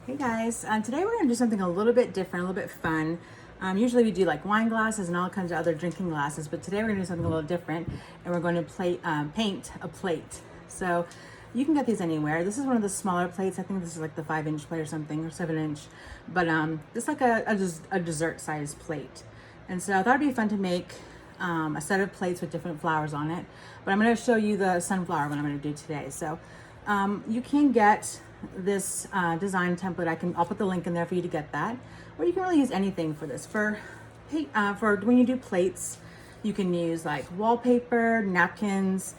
Hey guys, today we're going to do something a little bit different, a little bit fun. Usually we do like wine glasses and all kinds of other drinking glasses, but today we're going to do something a little different and we're going to paint a plate. So you can get these anywhere. This is one of the smaller plates. I think this is like the 5-inch plate or something, or 7-inch, but it's like a dessert size plate. And so I thought it'd be fun to make a set of plates with different flowers on it, but I'm going to show you the sunflower one I'm going to do today. So you can get this design template. I'll put the link in there for you to get that, or you can really use anything for this. For when you do plates, you can use like wallpaper, napkins,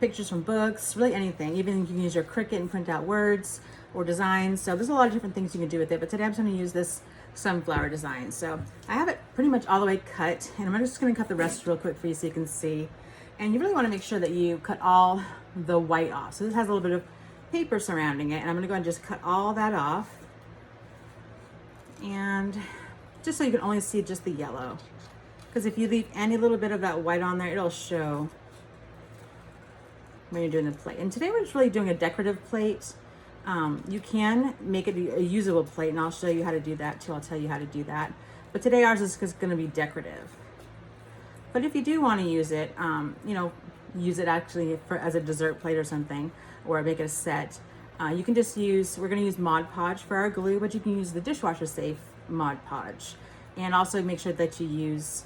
pictures from books, really anything. Even you can use your Cricut and print out words or designs. So there's a lot of different things you can do with it, but today I'm just going to use this sunflower design. So I have it pretty much all the way cut, and I'm just going to cut the rest real quick for you so you can see. And you really want to make sure that you cut all the white off. So this has a little bit of paper surrounding it, and I'm going to go and just cut all that off, and just so you can only see just the yellow, because if you leave any little bit of that white on there, it'll show when you're doing the plate. And today we're just really doing a decorative plate. You can make it a usable plate, and I'll show you how to do that too. I'll tell you how to do that, but today ours is going to be decorative. But if you do want to use it, use it actually as a dessert plate or something, or make it a set, you can just we're going to use Mod Podge for our glue, but you can use the dishwasher safe Mod Podge. And also make sure that you use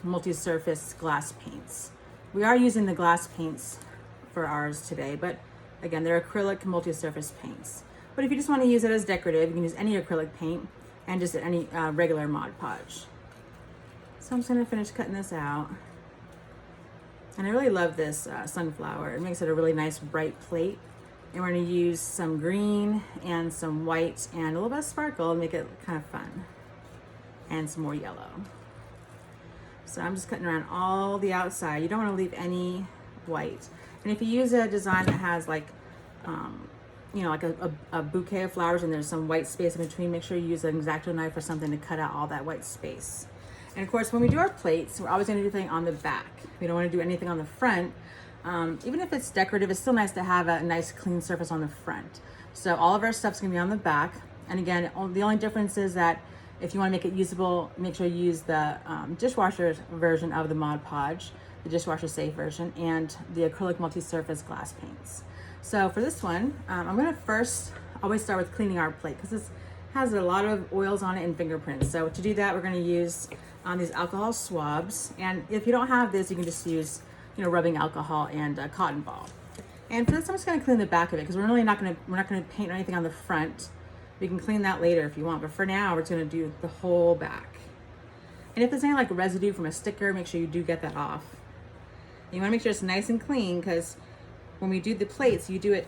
multi-surface glass paints. We are using the glass paints for ours today, but again, they're acrylic multi-surface paints. But if you just want to use it as decorative, you can use any acrylic paint and just any regular Mod Podge. So I'm just going to finish cutting this out. And I really love this sunflower. It makes it a really nice bright plate. And we're going to use some green and some white and a little bit of sparkle and make it kind of fun. And some more yellow. So I'm just cutting around all the outside. You don't want to leave any white. And if you use a design that has like, like a bouquet of flowers and there's some white space in between, make sure you use an X-Acto knife or something to cut out all that white space. And of course, when we do our plates, we're always going to do anything on the back. We don't want to do anything on the front. Even if it's decorative, it's still nice to have a nice clean surface on the front. So all of our stuff's going to be on the back. And again, the only difference is that if you want to make it usable, make sure you use the dishwasher version of the Mod Podge, the dishwasher safe version, and the acrylic multi-surface glass paints. So for this one, I'm going to first always start with cleaning our plate, because this has a lot of oils on it and fingerprints. So to do that, we're going to use these alcohol swabs. And if you don't have this, you can just use, rubbing alcohol and a cotton ball. And for this, I'm just going to clean the back of it, because we're not going to paint anything on the front. We can clean that later if you want, but for now, we're going to do the whole back. And if there's any like residue from a sticker, make sure you do get that off. You want to make sure it's nice and clean, because when we do the plates, you do it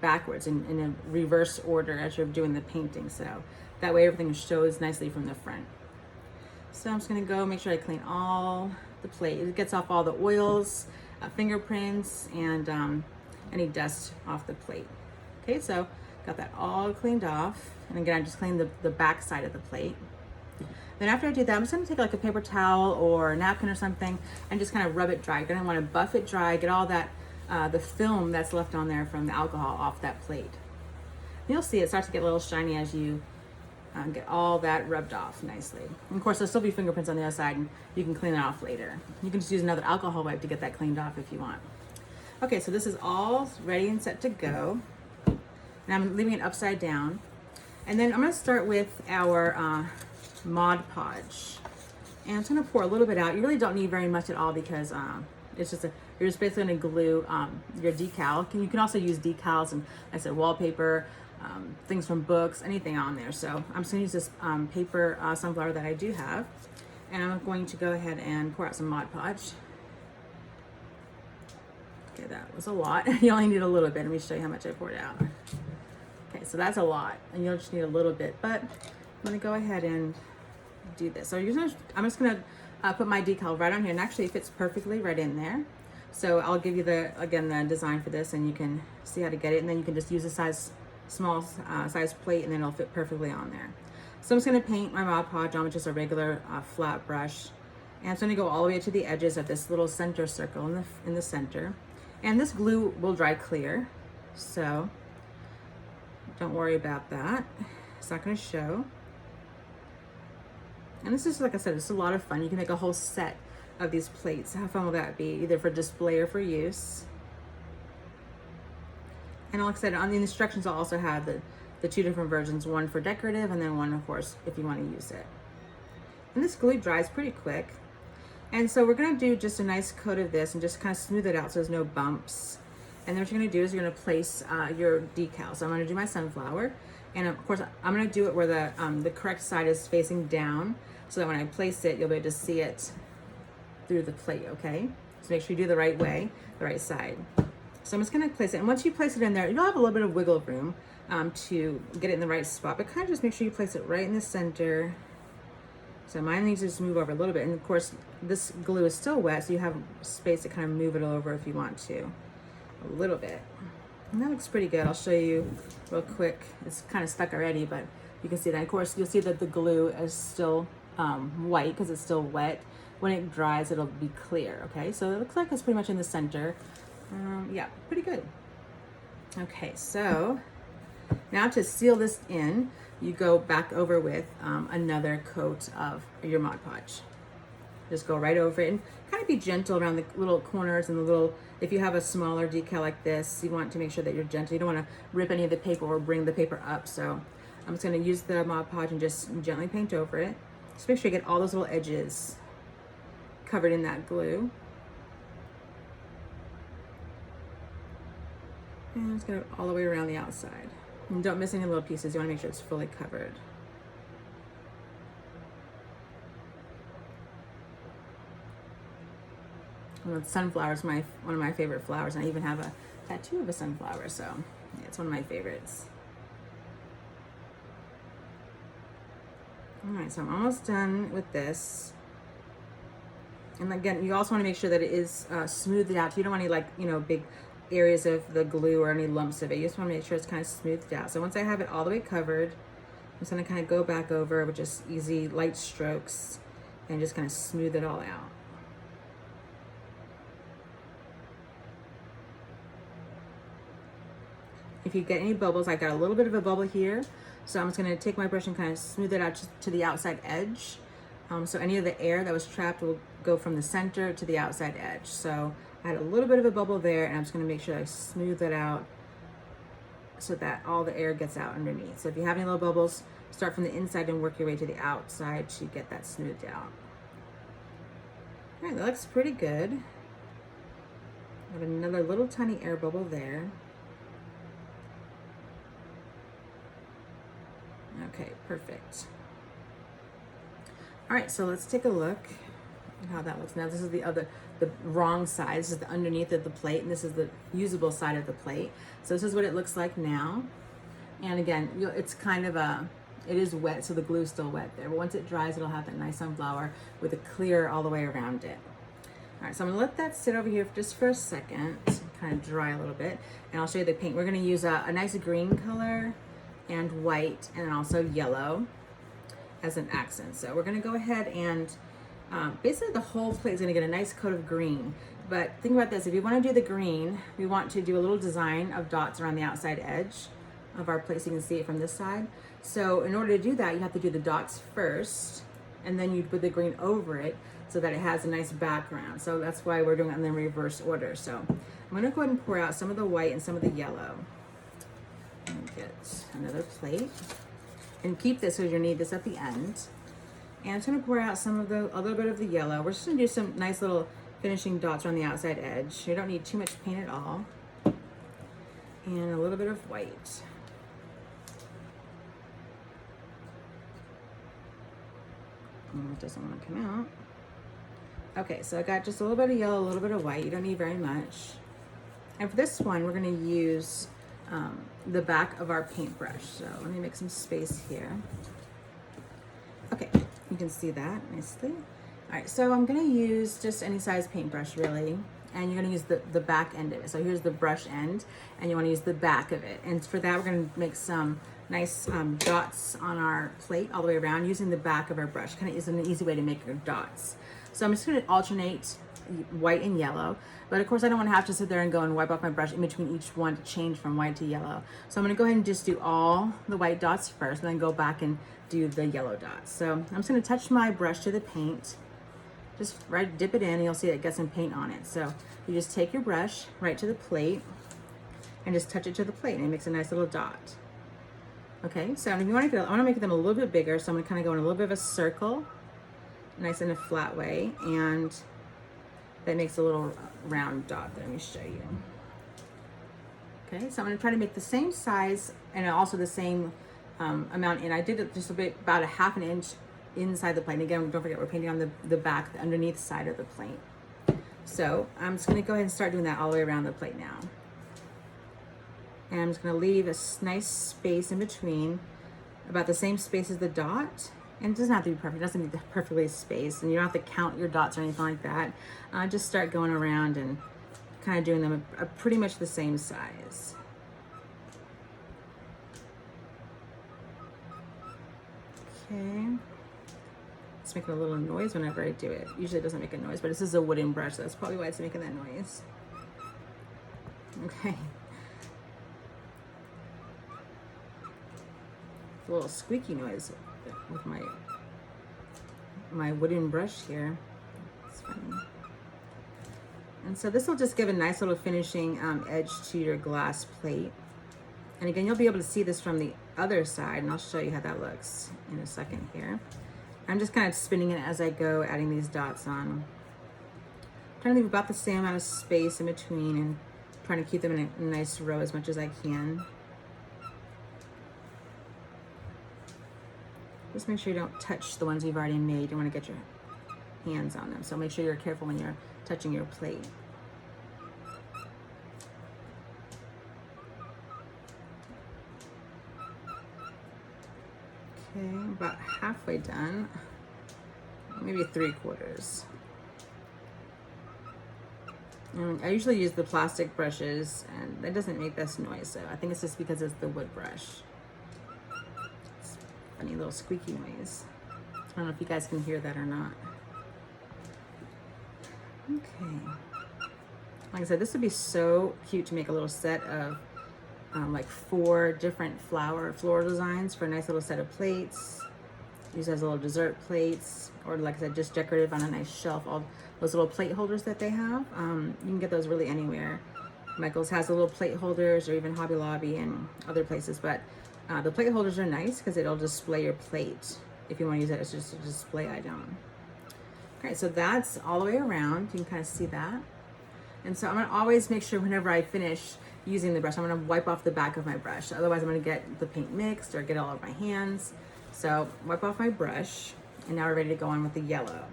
backwards in a reverse order as you're doing the painting, so that way everything shows nicely from the front. So I'm just going to go make sure I clean all the plate. It gets off all the oils, fingerprints, and any dust off the plate. Okay, so got that all cleaned off. And again, I just cleaned the back side of the plate. Then after I do that, I'm just going to take like a paper towel or a napkin or something and just kind of rub it dry. You're going to want to buff it dry, get all that the film that's left on there from the alcohol off that plate. You'll see it starts to get a little shiny as you get all that rubbed off nicely. And of course, there'll still be fingerprints on the other side, and you can clean it off later. You can just use another alcohol wipe to get that cleaned off if you want. Okay, so this is all ready and set to go. And I'm leaving it upside down. And then I'm going to start with our Mod Podge. And I'm going to pour a little bit out. You really don't need very much at all, because it's just you're just basically going to glue your decal. You can also use decals and, like I said, wallpaper, things from books, anything on there. So I'm just going to use this paper sunflower that I do have. And I'm going to go ahead and pour out some Mod Podge. Okay, that was a lot. You only need a little bit. Let me show you how much I poured out. Okay, so that's a lot, and you'll just need a little bit, but I'm going to go ahead and do this. So I'm just going to put my decal right on here, and actually it fits perfectly right in there. So I'll give you the design for this, and you can see how to get it, and then you can just use a small size plate, and then it'll fit perfectly on there. So I'm just going to paint my Mod Podge on with just a regular flat brush, and it's going to go all the way to the edges of this little center circle in the center. And this glue will dry clear, so Don't worry about that. It's not going to show. And this is, like I said, it's a lot of fun. You can make a whole set of these plates. How fun will that be? Either for display or for use. And like I said, on the instructions, I'll also have the two different versions, one for decorative and then one, of course, if you want to use it. And this glue dries pretty quick. And so we're going to do just a nice coat of this and just kind of smooth it out so there's no bumps. And then what you're going to do is you're going to place your decal. So I'm going to do my sunflower. And of course, I'm going to do it where the correct side is facing down, so that when I place it, you'll be able to see it through the plate, okay? So make sure you do the right way, the right side. So I'm just going to place it. And once you place it in there, you'll have a little bit of wiggle room to get it in the right spot. But kind of just make sure you place it right in the center. So mine needs to just move over a little bit. And of course, this glue is still wet, so you have space to kind of move it over if you want to. A little bit. And that looks pretty good. I'll show you real quick. It's kind of stuck already, but you can see that. Of course, you'll see that the glue is still white because it's still wet. When it dries, it'll be clear, okay? So it looks like it's pretty much in the center. Yeah, pretty good. Okay, so now to seal this in, you go back over with another coat of your Mod Podge. Just go right over it and kind of be gentle around the little corners and the little, if you have a smaller decal like this, you want to make sure that you're gentle. You don't want to rip any of the paper or bring the paper up. So I'm just going to use the Mod Podge and just gently paint over it. Just make sure you get all those little edges covered in that glue. And just go all the way around the outside. And don't miss any little pieces. You want to make sure it's fully covered. Well, sunflower is one of my favorite flowers, and I even have a tattoo of a sunflower, so yeah, it's one of my favorites. All right, so I'm almost done with this. And again, you also want to make sure that it is smoothed out. You don't want any, like, you know, big areas of the glue or any lumps of it. You just want to make sure it's kind of smoothed out. So once I have it all the way covered, I'm just going to kind of go back over with just easy light strokes and just kind of smooth it all out. If you get any bubbles, I got a little bit of a bubble here, so I'm just going to take my brush and kind of smooth it out to the outside edge. So any of the air that was trapped will go from the center to the outside edge. So I had a little bit of a bubble there, and I'm just going to make sure I smooth it out so that all the air gets out underneath. So if you have any little bubbles, start from the inside and work your way to the outside to get that smoothed out. All right, that looks pretty good. I have another little tiny air bubble there. Okay, perfect. All right, so let's take a look at how that looks. Now this is the wrong side. This is the underneath of the plate, and this is the usable side of the plate. So this is what it looks like now. And again, it's kind of it is wet, so the glue is still wet there. But once it dries, it'll have that nice sunflower with a clear all the way around it. All right, so I'm gonna let that sit over here just for a second, kind of dry a little bit, and I'll show you the paint. We're gonna use a nice green color and white, and also yellow as an accent. So we're gonna go ahead and basically the whole plate is gonna get a nice coat of green. But think about this, if you wanna do the green, we want to do a little design of dots around the outside edge of our plate so you can see it from this side. So in order to do that, you have to do the dots first, and then you put the green over it so that it has a nice background. So that's why we're doing it in the reverse order. So I'm gonna go ahead and pour out some of the white and some of the yellow. And get another plate, and keep this because you'll need this at the end. And I'm just gonna pour out a little bit of the yellow. We're just gonna do some nice little finishing dots on the outside edge. You don't need too much paint at all. And a little bit of white. And it doesn't want to come out. Okay, so I got just a little bit of yellow, a little bit of white. You don't need very much. And for this one, we're gonna use the back of our paintbrush. So let me make some space here. Okay, you can see that nicely. All right, so I'm gonna use just any size paintbrush really, and you're gonna use the back end of it. So here's the brush end, and you wanna use the back of it. And for that, we're gonna make some nice dots on our plate all the way around using the back of our brush. Kind of is an easy way to make your dots. So I'm just gonna alternate white and yellow. But of course I don't want to have to sit there and go and wipe off my brush in between each one to change from white to yellow. So I'm going to go ahead and just do all the white dots first and then go back and do the yellow dots. So I'm just going to touch my brush to the paint. Just dip it in and you'll see it gets some paint on it. So you just take your brush right to the plate and just touch it to the plate and it makes a nice little dot. Okay, so if you want to I want to make them a little bit bigger, so I'm going to kind of go in a little bit of a circle, nice in a flat way, and that makes a little round dot there. Let me show you. Okay, so I'm going to try to make the same size and also the same amount in. I did it just about a half an inch inside the plate. And again, don't forget we're painting on the back, the underneath side of the plate. So I'm just going to go ahead and start doing that all the way around the plate now. And I'm just going to leave a nice space in between, about the same space as the dot. And it doesn't have to be perfect, it doesn't need to be perfectly spaced, and you don't have to count your dots or anything like that. Just start going around and kind of doing them pretty much the same size. Okay. It's making a little noise whenever I do it. Usually it doesn't make a noise, but this is a wooden brush, so that's probably why it's making that noise. Okay. A little squeaky noise with my wooden brush here. It's funny. And so this will just give a nice little finishing edge to your glass plate. And again, you'll be able to see this from the other side, and I'll show you how that looks in a second here. I'm just kind of spinning it as I go, adding these dots on. I'm trying to leave about the same amount of space in between and trying to keep them in a nice row as much as I can. Just make sure you don't touch the ones you've already made. You want to get your hands on them. So make sure you're careful when you're touching your plate. Okay, about halfway done. Maybe 3/4. I usually use the plastic brushes and that doesn't make this noise. So I think it's just because it's the wood brush. Funny little squeaky noise. I don't know if you guys can hear that or not. Okay. Like I said, this would be so cute to make a little set of like 4 different floral designs for a nice little set of plates. Use as little dessert plates, or like I said, just decorative on a nice shelf. All those little plate holders that they have, you can get those really anywhere. Michael's has the little plate holders, or even Hobby Lobby and other places, but the plate holders are nice because it'll display your plate if you want to use it as just a display item. Okay, so that's all the way around. You can kind of see that. And so I'm going to always make sure whenever I finish using the brush, I'm going to wipe off the back of my brush. Otherwise, I'm going to get the paint mixed or get it all over my hands. So wipe off my brush, and now we're ready to go on with the yellow.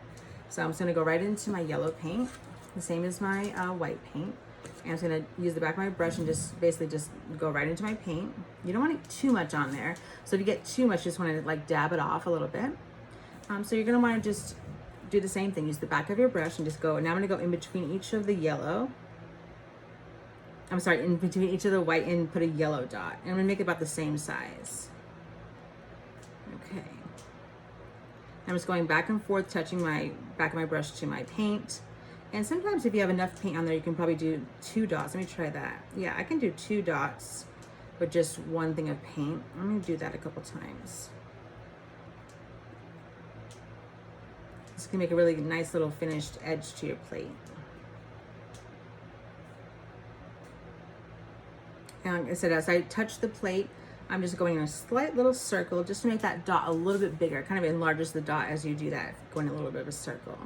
So I'm just going to go right into my yellow paint, the same as my white paint. And I'm just going to use the back of my brush and just basically just go right into my paint. You don't want too much on there. So if you get too much, you just want to like dab it off a little bit. So you're going to want to just do the same thing. Use the back of your brush and just go. Now I'm going to go in between each of the yellow. I'm sorry, in between each of the white and put a yellow dot. And I'm going to make it about the same size. Okay. I'm just going back and forth, touching my back of my brush to my paint. And sometimes if you have enough paint on there, you can probably do 2 dots. Let me try that. Yeah, I can do 2 dots with just 1 thing of paint. I'm going to do that a couple times. This can make a really nice little finished edge to your plate. And like I said, as I touch the plate, I'm just going in a slight little circle just to make that dot a little bit bigger. It kind of enlarges the dot as you do that, going a little bit of a circle.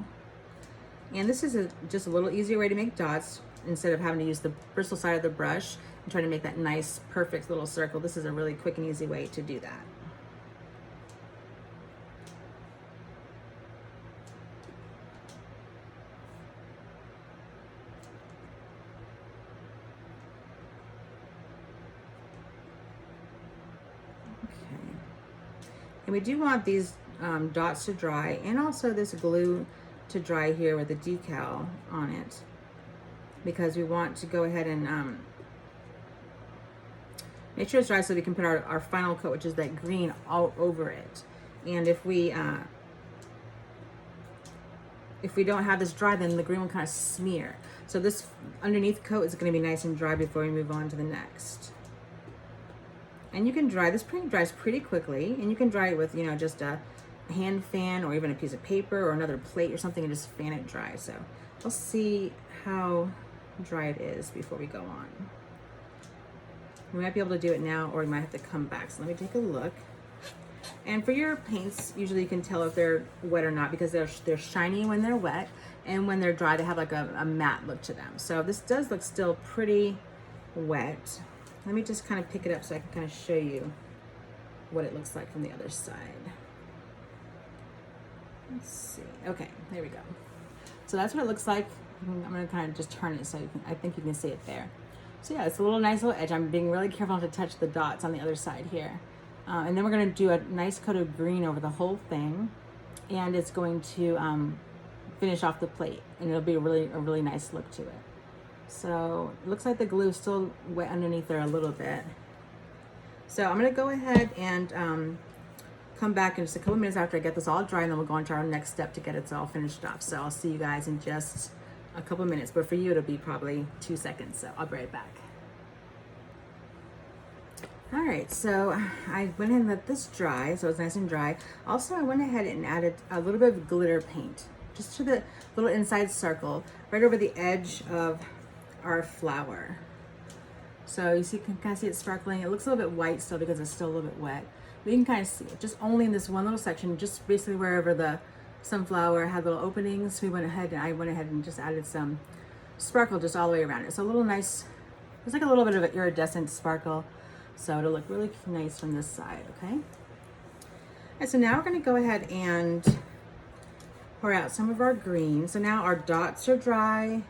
And this is just a little easier way to make dots instead of having to use the bristle side of the brush and trying to make that nice, perfect little circle. This is a really quick and easy way to do that. Okay. And we do want these dots to dry, and also this glue to dry here with the decal on it, because we want to go ahead and make sure it's dry so we can put our final coat, which is that green, all over it. And if we if we don't have this dry, then the green will kind of smear. So this underneath coat is going to be nice and dry before we move on to the next. And you can dry, this paint dries pretty quickly, and you can dry it with, you know, just a hand fan or even a piece of paper or another plate or something and just fan it dry. So we'll see how dry it is before we go on. We might be able to do it now, or we might have to come back. So let me take a look. And for your paints, usually you can tell if they're wet or not because they're shiny when they're wet, and when they're dry, they have like a matte look to them. So this does look still pretty wet. Let me just kind of pick it up so I can kind of show you what it looks like from the other side. Let's see. Okay, there we go. So that's what it looks like. I'm going to kind of just turn it so you can, I think you can see it there. So yeah, it's a little nice little edge. I'm being really careful not to touch the dots on the other side here. And then we're going to do a nice coat of green over the whole thing, and it's going to finish off the plate, and it'll be a really nice look to it. So it looks like the glue is still wet underneath there a little bit. So I'm going to go ahead and come back in just a couple minutes after I get this all dry, and then we'll go on to our next step to get it all finished off. So I'll see you guys in just a couple minutes, but for you it'll be probably 2 seconds. So I'll be right back. All right, so I went ahead and let this dry, so it's nice and dry. Also, I went ahead and added a little bit of glitter paint, just to the little inside circle, right over the edge of our flower. So you see, you can kind of see it sparkling. It looks a little bit white still because it's still a little bit wet. But you can kind of see it, just only in this one little section, just basically wherever the sunflower had little openings. I went ahead and just added some sparkle just all the way around it. So a little nice, it's like a little bit of an iridescent sparkle. So it'll look really nice from this side, okay? And so now we're gonna go ahead and pour out some of our green. So now our dots are dry.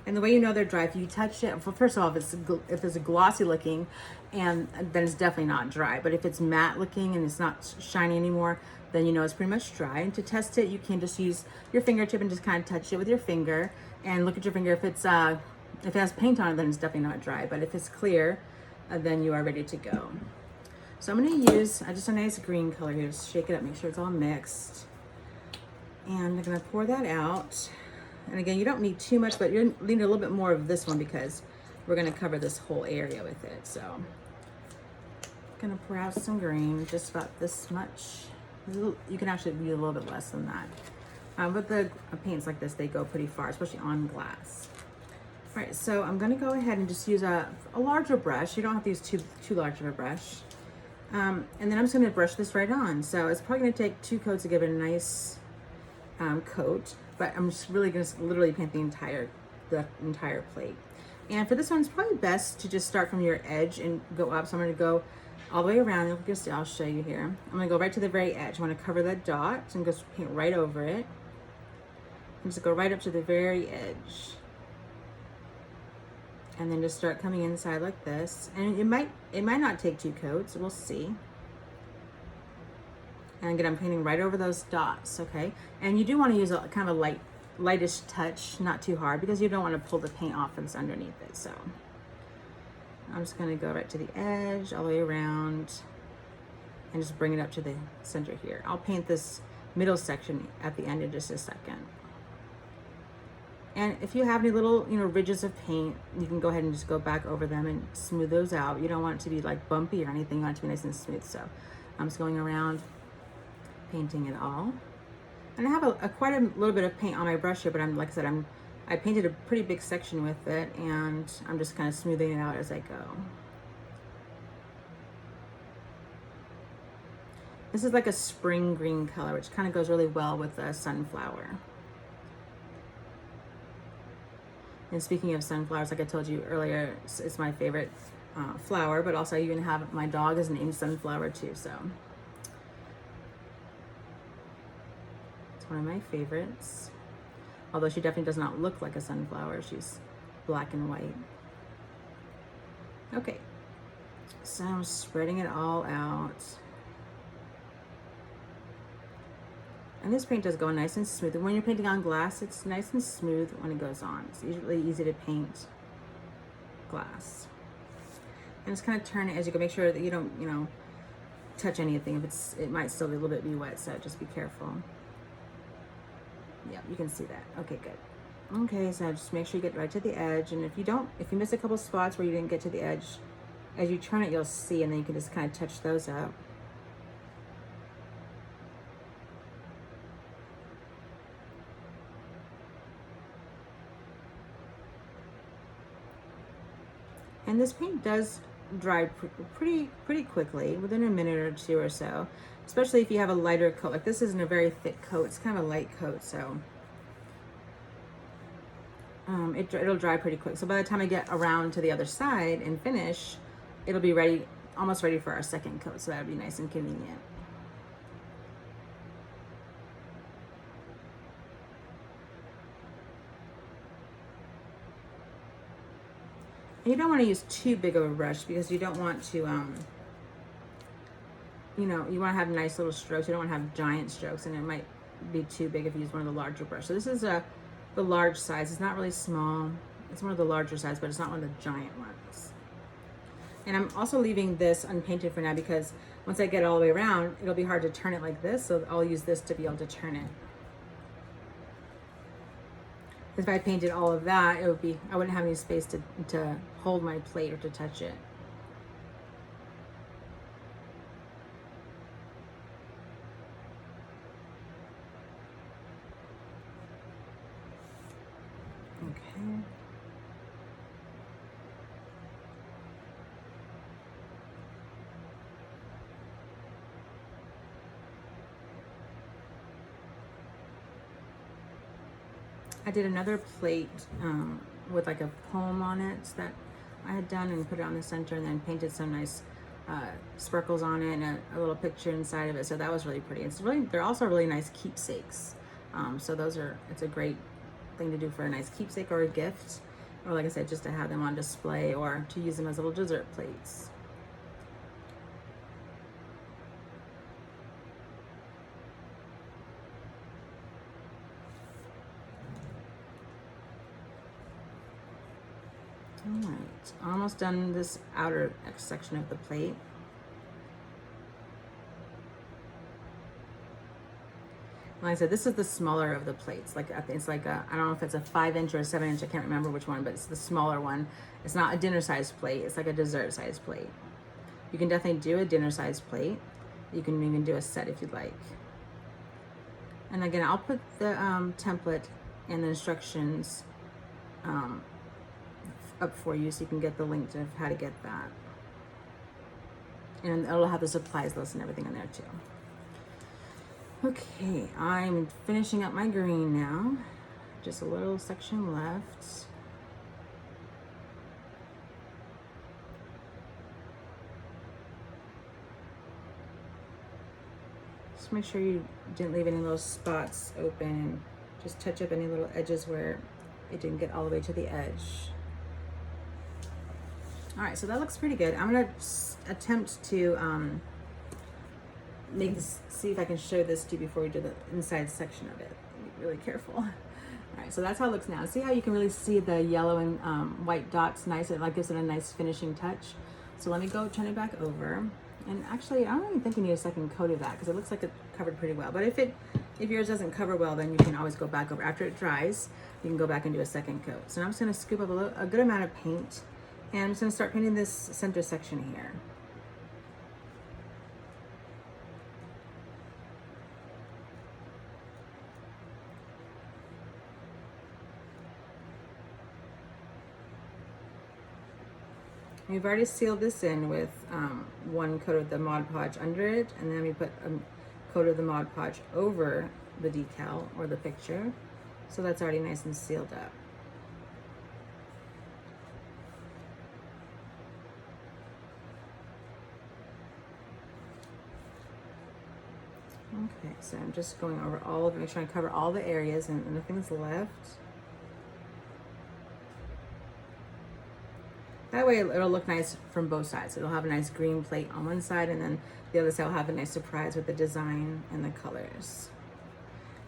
And the way you know they're dry, if you touch it, well, first of all, if it's a glossy looking, and then it's definitely not dry. But if it's matte looking and it's not shiny anymore, then you know it's pretty much dry. And to test it, you can just use your fingertip and just kind of touch it with your finger and look at your finger. If it has paint on it, then it's definitely not dry. But if it's clear, then you are ready to go. So I'm going to use just a nice green color here. Just shake it up, make sure it's all mixed. And I'm going to pour that out. And again, you don't need too much, but you need a little bit more of this one because we're going to cover this whole area with it. So I'm going to pour out some green, just about this much. You can actually be a little bit less than that. But the paints like this, they go pretty far, especially on glass. All right, so I'm gonna go ahead and just use a larger brush. You don't have to use too large of a brush. And then I'm just gonna brush this right on. So it's probably gonna take 2 coats to give it a nice coat, but I'm just really gonna literally paint the entire plate. And for this one, it's probably best to just start from your edge and go up. So I'm gonna go all the way around. I'll show you here. I'm gonna go right to the very edge. I wanna cover that dot and just paint right over it. And just go right up to the very edge. And then just start coming inside like this. And it might not take 2 coats, we'll see. And again, I'm painting right over those dots, okay? And you do want to use a kind of a lightish touch, not too hard, because you don't want to pull the paint off that's underneath it. So I'm just gonna go right to the edge, all the way around, and just bring it up to the center here. I'll paint this middle section at the end in just a second. And if you have any little, ridges of paint, you can go ahead and just go back over them and smooth those out. You don't want it to be like bumpy or anything. You want it to be nice and smooth. So I'm just going around painting it all. And I have quite a little bit of paint on my brush here, but like I said, I painted a pretty big section with it, and I'm just kind of smoothing it out as I go. This is like a spring green color, which kind of goes really well with the sunflower. And speaking of sunflowers, like I told you earlier, it's my favorite flower, but also I even have, my dog is named Sunflower too, so. It's one of my favorites. Although she definitely does not look like a sunflower. She's black and white. Okay, so I'm spreading it all out. And this paint does go nice and smooth. And when you're painting on glass, it's nice and smooth when it goes on. It's usually easy to paint glass. And just kind of turn it as you go. Make sure that you don't, touch anything. It might still be a little bit wet, so just be careful. Yep, you can see that. Okay, good. Okay, so just make sure you get right to the edge. And if you miss a couple spots where you didn't get to the edge, as you turn it, you'll see, and then you can just kind of touch those up. And this paint does dry pretty quickly, within a minute or two or so, especially if you have a lighter coat. Like this isn't a very thick coat, it's kind of a light coat, so it'll dry pretty quick. So by the time I get around to the other side and finish, it'll be ready, almost ready for our second coat, so that'll be nice and convenient. And you don't want to use too big of a brush because you don't want to, you know, you want to have nice little strokes. You don't want to have giant strokes, and it might be too big if you use one of the larger brushes. So this is the large size. It's not really small. It's one of the larger size, but it's not one of the giant ones. And I'm also leaving this unpainted for now because once I get all the way around, it'll be hard to turn it like this. So I'll use this to be able to turn it. If I painted all of that, it would be, I wouldn't have any space to hold my plate or to touch it. Okay. I did another plate with like a poem on it that I had done, and put it on the center, and then painted some nice sparkles on it, and a little picture inside of it. So that was really pretty. They're also really nice keepsakes. So it's a great thing to do for a nice keepsake or a gift, or like I said, just to have them on display or to use them as little dessert plates. All right, almost done this outer section of the plate. Like I said, this is the smaller of the plates. Like it's like I don't know if it's a 5-inch or a 7-inch. I can't remember which one, but it's the smaller one. It's not a dinner size plate. It's like a dessert size plate. You can definitely do a dinner size plate. You can even do a set if you'd like. And again, I'll put the template and the instructions up for you so you can get the link to how to get that. And it'll have the supplies list and everything in there too. Okay, I'm finishing up my green now. Just a little section left. Just make sure you didn't leave any little spots open. Just touch up any little edges where it didn't get all the way to the edge. All right, so that looks pretty good. I'm gonna attempt to see if I can show this to you before we do the inside section of it. Be really careful. All right, so that's how it looks now. See how you can really see the yellow and white dots nice? It like gives it a nice finishing touch. So let me go turn it back over. And actually, I don't even think you need a second coat of that because it looks like it covered pretty well. But if yours doesn't cover well, then you can always go back over. After it dries, you can go back and do a second coat. So now I'm just gonna scoop up a good amount of paint, and I'm just gonna start painting this center section here. We've already sealed this in with one coat of the Mod Podge under it, and then we put a coat of the Mod Podge over the decal or the picture. So that's already nice and sealed up. Okay, so I'm just going over all of it, make sure I cover all the areas and nothing's left. That way it'll look nice from both sides. It'll have a nice green plate on one side, and then the other side will have a nice surprise with the design and the colors.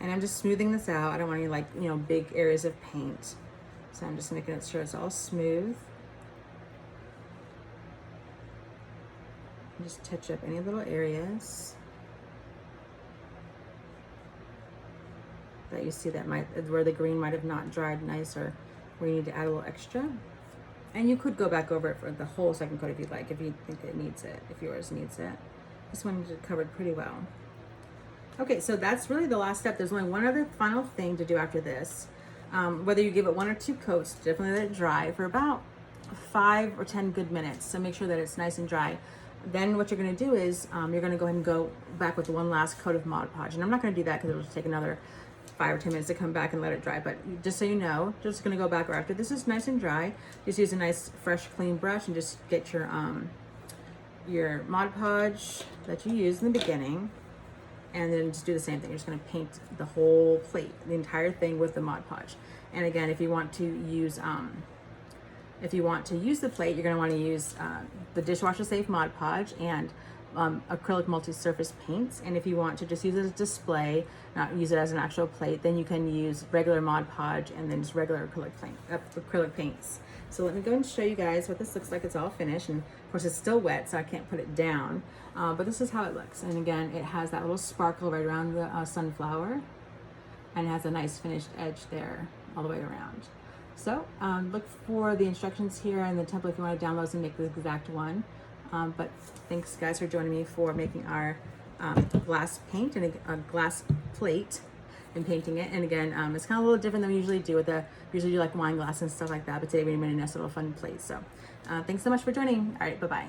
And I'm just smoothing this out. I don't want any big areas of paint. So I'm just making sure it's all smooth. And just touch up any little areas. that you see that might, where the green might have not dried nice, or where you need to add a little extra. And you could go back over it for the whole second coat if you'd like, if you think it needs it, if yours needs it. This one is covered pretty well. Okay, so that's really the last step. There's only one other final thing to do after this. Whether you give it 1 or 2 coats, definitely let it dry for about 5 or 10 good minutes. So make sure that it's nice and dry. Then what you're gonna do is you're gonna go ahead and go back with one last coat of Mod Podge. And I'm not gonna do that because it'll take another 5 or 10 minutes to come back and let it dry. But just so you know, just gonna go back after this is nice and dry. Just use a nice, fresh, clean brush and just get your Mod Podge that you used in the beginning, and then just do the same thing. You're just gonna paint the whole plate, the entire thing with the Mod Podge. And again, if you want to use the plate, you're gonna wanna use the dishwasher safe Mod Podge and acrylic multi-surface paints. And if you want to just use it as a display, not use it as an actual plate, then you can use regular Mod Podge and then just regular acrylic paints. So let me go and show you guys what this looks like. It's all finished, and of course it's still wet, so I can't put it down. But this is how it looks. And again, it has that little sparkle right around the sunflower, and it has a nice finished edge there all the way around. So look for the instructions here and the template if you want to download and make the exact one. But thanks guys for joining me for making our glass paint and a glass plate and painting it. And again, it's kind of a little different than we usually do usually do like wine glass and stuff like that. But today we made a nice little fun plate. So thanks so much for joining. All right, bye-bye.